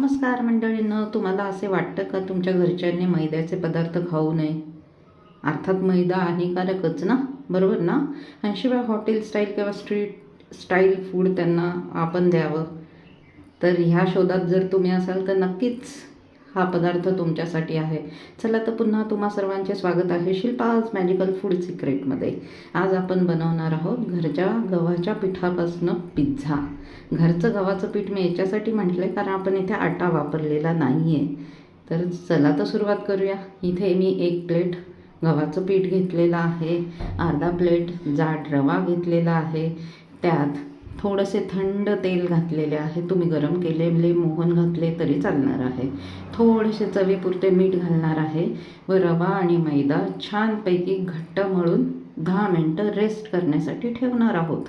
नमस्कार मंडळींनो, तुम्हाला असे वाटतं का तुमच्या घरच्यांनी मैद्याचे पदार्थ खाऊ नये? अर्थात मैदा हानिकारकच ना, बरोबर ना? आणि शिवाय हॉटेल स्टाईल किंवा स्ट्रीट स्टाईल फूड त्यांना आपण द्यावं. तर ह्या शोधात जर तुम्ही असाल तर नक्कीच हा पदार्थ तुमच्यासाठी आहे. चला तर पुन्हा तुम्हा सर्वांचे स्वागत आहे शिल्पाज मॅजिकल फूड सिक्रेटमध्ये. आज आपण बनवणार आहोत घरच्या गव्हाच्या पिठापासून पिझ्झा. घरचं गव्हाचं पीठ मी याच्यासाठी म्हटलं आहे कारण आपण इथे आटा वापरलेला नाही आहे. तर चला तर सुरुवात करूया. इथे मी 1 प्लेट गव्हाचं पीठ घेतलेलं आहे, अर्धा प्लेट जाड रवा घेतलेला आहे, त्यात थोडेसे थंड तेल घातलेले आहे. तुम्ही गरम केलेले मोहन घातले तरी चालणार आहे. थोडेसे चवीपुरते मीठ घालणार आहे व रवा आणि मैदा छानपैकी घट्ट मळून 10 मिनटं रेस्ट करण्यासाठी ठेवणार आहोत.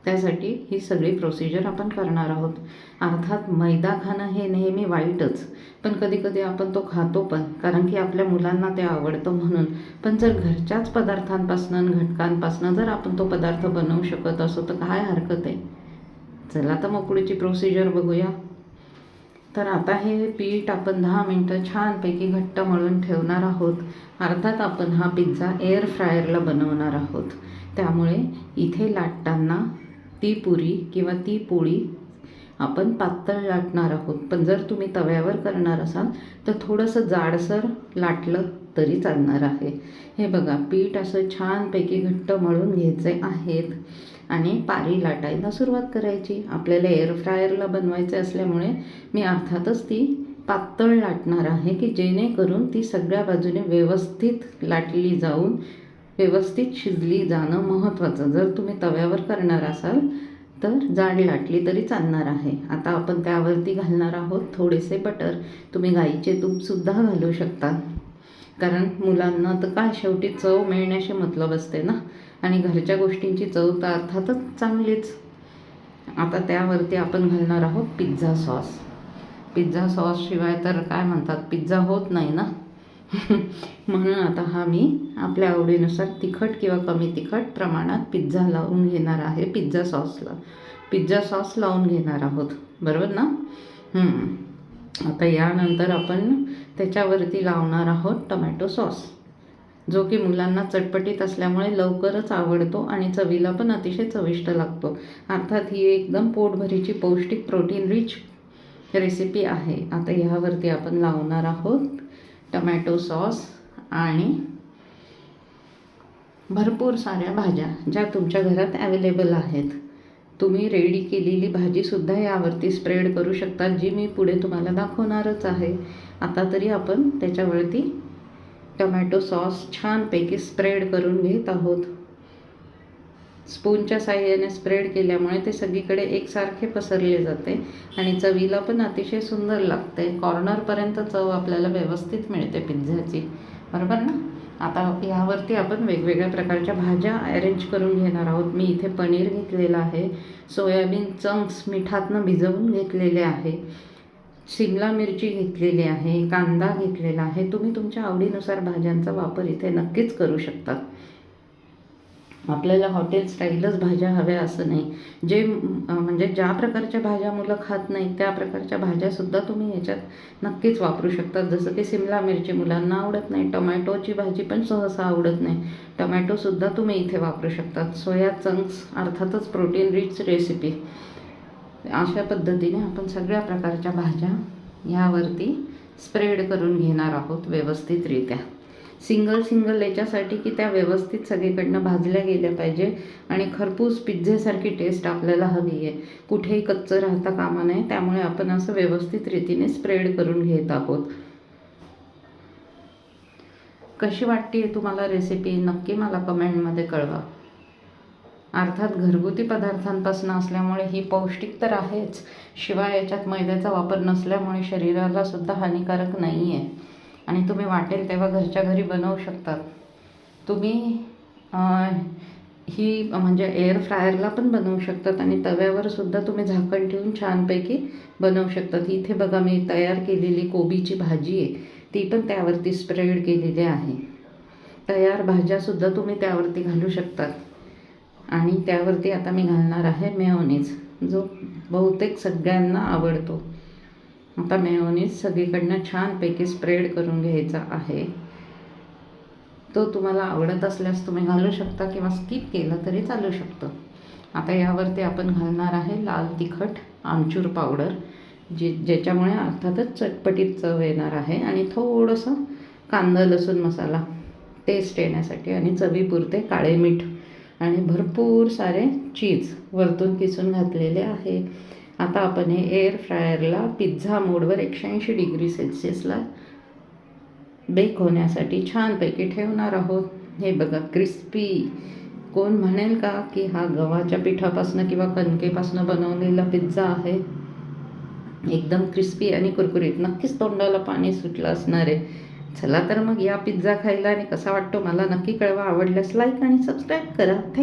त्यासाठी ही सगळी प्रोसिजर आपण करणार आहोत. अर्थात मैदा खाणं हे नेहमी वाईटच, पण कधी कधी आपण तो खातो पण, कारण की आपल्या मुलांना ते आवडतं म्हणून. पण जर घरच्याच पदार्थांपासून आणि घटकांपासून जर आपण तो पदार्थ बनवू शकत असो तर काय हरकत आहे. चला तर मग पुढची प्रोसिजर बघूया. तर आता हे पीठ आपण 10 मिनटं छानपैकी घट्ट मळून ठेवणार आहोत. अर्थात आपण हा पिझ्झा एअर फ्रायरला बनवणार आहोत, त्यामुळे इथे लाटताना ती पुरी किंवा ती पोळी आपण पातळ लाटणार आहोत. पण जर तुम्ही तव्यावर करणार असाल तर थोडंसं जाडसर लाटलं तरी चालणार आहे. हे बघा, पीठ असं छानपैकी घट्ट मळून घ्यायचे आहेत आणि पारी लाटायला सुरुवात करायची. आपल्याला एअर फ्रायरला बनवायचे असल्यामुळे मी अर्थातच ती पातळ लाटणार आहे की जेणेकरून ती सगळ्या बाजूने व्यवस्थित लाटली जाऊन व्यवस्थित शिजली जाणं महत्त्वाचं. जर तुम्ही तव्यावर करणार असाल तर जाड लाटली तरी चालणार आहे. आता आपण त्यावरती घालणार आहोत थोडेसे बटर. तुम्ही गाईचे तूपसुद्धा घालू शकता, कारण मुलांना तर काय शेवटी चव मिळण्याशी मतलब असते ना, आणि घरच्या गोष्टींची चव तर अर्थातच चांगलीच. आता त्यावरती आपण घालणार आहोत पिझ्झा सॉस. पिझ्झा सॉसशिवाय तर काय म्हणतात, पिझ्झा होत नाही ना. म्हणून आता हा मी आपल्या आवडीनुसार तिखट किंवा कमी तिखट प्रमाणात पिझ्झा लावून घेणार आहे. पिझ्झा सॉस लावून घेणार आहोत, बरोबर ना? आता यानंतर आपण त्याच्यावरती लावणार आहोत टोमॅटो सॉस, जो की मुलांना चटपटीत असल्यामुळे लवकरच आवडतो आणि चवीला पण अतिशय चविष्ट लागतो. अर्थात ही एकदम पोटभरीची पौष्टिक प्रोटीन रिच रेसिपी आहे. आता ह्यावरती आपण लावणार आहोत टोमॅटो सॉस आणि भरपूर साऱ्या भाज्या ज्या तुमच्या घरात अवेलेबल आहेत. तुम्ही रेडी केलेली भाजीसुद्धा यावरती स्प्रेड करू शकता, जी मी पुढे तुम्हाला दाखवणारच आहे. आता तरी आपण त्याच्यावरती टोमॅटो सॉस छानपैकी स्प्रेड करून घेत आहोत. स्पूनच्या साहाय्याने स्प्रेड केल्यामुळे ते सगळीकडे एकसारखे पसरले जाते आणि चवीला पण अतिशय सुंदर लागते. कॉर्नरपर्यंत चव आपल्याला व्यवस्थित मिळते पिझ्झाची, बरोबर ना? आता यावरती आपण वेगवेगळ्या प्रकारच्या भाज्या अरेंज करून घेणार आहोत. मी इथे पनीर घेतलेलं आहे, सोयाबीन चंक्स मिठातनं भिजवून घेतलेले आहे, शिमला मिरची घेतलेली आहे, कांदा घेतलेला आहे. तुम्ही तुमच्या आवडीनुसार भाज्यांचा वापर इथे नक्कीच करू शकता. आपल्याला हॉटेल स्टाईलच भाज्या हव्या असं नाही. म्हणजे ज्या प्रकारच्या भाज्या मुलं खात नाही त्या प्रकारच्या भाज्यासुद्धा तुम्ही याच्यात नक्कीच वापरू शकता. जसं की शिमला मिरची मुलांना आवडत नाही, टोमॅटोची भाजी पण सहसा आवडत नाही, टोमॅटोसुद्धा तुम्ही इथे वापरू शकता. सोया चंक्स अर्थातच प्रोटीन रिच रेसिपी. अशा पद्धतीने आपण सगळ्या प्रकारच्या भाज्या ह्यावरती स्प्रेड करून घेणार आहोत व्यवस्थितरित्या. सिंगल याच्यासाठी की त्या व्यवस्थित सगळीकडनं भाजल्या गेल्या पाहिजे आणि खरपूस पिझ्झेसारखी टेस्ट आपल्याला हवी आहे. कुठेही कच्चं राहता कामा नये, त्यामुळे आपण असं व्यवस्थित रीतीने स्प्रेड करून घेत आहोत. कशी वाटते तुम्हाला रेसिपी नक्की मला कमेंटमध्ये कळवा. अर्थात घरगुती पदार्थांपासून असल्यामुळे ही पौष्टिक तर आहेच, शिवाय याच्यात मैद्याचा वापर नसल्यामुळे शरीराला सुद्धा हानिकारक नाही आहे आणि तुम्ही वाटेल तेव्हा घरच्या घरी बनवू शकतात. तुम्ही ही म्हणजे एअर फ्रायरला पण बनवू शकतात आणि तव्यावर सुद्धा तुम्ही झाकण ठेवून छानपैकी बनवू शकतात. इथे बघा, मी तयार केलेली कोबीची भाजी आहे, ती पण त्यावरती स्प्रेड केलेली आहे. तयार भाज्यासुद्धा तुम्ही त्यावरती घालू शकतात. आणि त्यावरती आता मी घालणार आहे मेयोनीज, जो बहुतेक सगळ्यांना आवडतो. आता मेयोनीज सगळीकडनं छानपैकी स्प्रेड करून घ्यायचा आहे. तो तुम्हाला आवडत असल्यास तुम्ही घालू शकता किंवा स्किप केलं तरी चालू शकतं. आता यावरती आपण घालणार आहे लाल तिखट आमचूर पावडर, ज्याच्यामुळे अर्थातच चटपटीत चव येणार आहे, आणि थोडंसं कांदा लसूण मसाला टेस्ट येण्यासाठी, आणि चवीपुरते काळे मीठ, आणि भरपूर सारे चीज वरतून किसून घातलेले आहे. आता आपण हे एअर फ्रायरला पिझ्झा मोडवर 180 डिग्री सेल्सिअसला बेक होण्यासाठी छानपैकी ठेवणार आहोत. हे बघा क्रिस्पी. कोण म्हणेल का की हा गव्हाच्या पिठापासून किंवा कणकेपासून बनवलेला पिझ्झा आहे. एकदम क्रिस्पी आणि कुरकुरीत. नक्कीच तोंडाला पाणी सुटलं असणार आहे. चला तर मग या पिझ्झा खायला, आणि कसा वाटतो मला नक्की कळवा. आवडल्यास लाईक आणि सबस्क्राईब करा. थँक्यू.